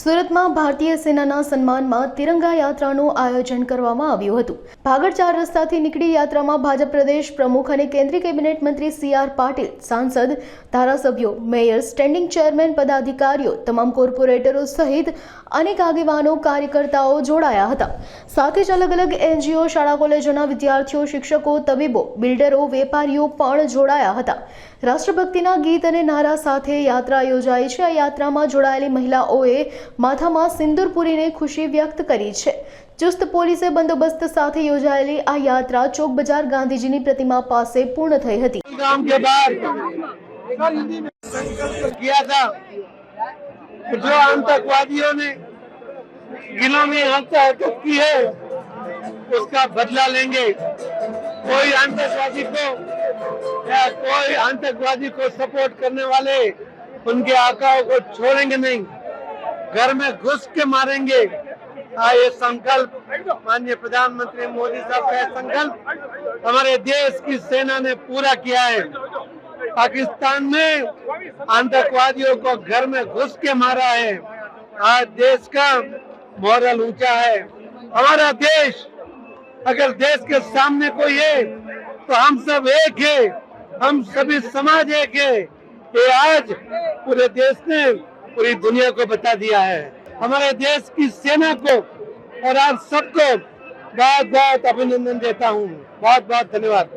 સુરતમાં ભારતીય સેનાના સન્માનમાં તિરંગા યાત્રાનું આયોજન કરવામાં આવ્યું હતું। ભાગળ 4 રસ્તાથી નીકળી યાત્રામાં ભાજપ પ્રદેશ પ્રમુખ અને કેન્દ્રીય કેબિનેટ મંત્રી CR પાટીલ, સાંસદ, ધારાસભ્યો, મેયર, સ્ટેન્ડિંગ ચેરમેન, પદાધિકારીઓ, તમામ કોર્પોરેટરો સહિત અનેક આગેવાનો, કાર્યકર્તાઓ જોડાયા હતા। સાથે જ અલગ અલગ NGO, શાળા કોલેજોના વિદ્યાર્થીઓ, શિક્ષકો, તબીબો, બિલ્ડરો, વેપારીઓ પણ જોડાયા હતા। રાષ્ટ્રભક્તિના ગીત અને નારા સાથે યાત્રા યોજાઈ છે। આ યાત્રામાં જોડાયેલી મહિલાઓએ માથામાં સિંદૂર પૂરીને ખુશી વ્યક્ત કરી છે। ચુસ્ત પોલીસે બંદોબસ્ત સાથે યોજાયેલી આ યાત્રા ચોક બજાર ગાંધીજીની પ્રતિમા પાસે પૂર્ણ થઈ હતી। किया था जो आतंकवादियों ने जिलों में हरकत की है उसका बदला लेंगे। कोई आतंकवादी को सपोर्ट करने वाले उनके आकाओं को छोड़ेंगे नहीं, घर में घुस के मारेंगे। ये संकल्प माननीय प्रधानमंत्री मोदी साहब का संकल्प हमारे देश की सेना ने पूरा किया है। पाकिस्तान में आतंकवादियों को घर में घुस के मारा है। आज देश का मॉरल ऊंचा है। हमारा देश अगर देश के सामने कोई है तो हम सब एक है, हम सभी समाज एक है। ये आज पूरे देश ने पूरी दुनिया को बता दिया है। हमारे देश की सेना को और आप सबको बहुत बहुत अभिनंदन देता हूँ। बहुत बहुत धन्यवाद।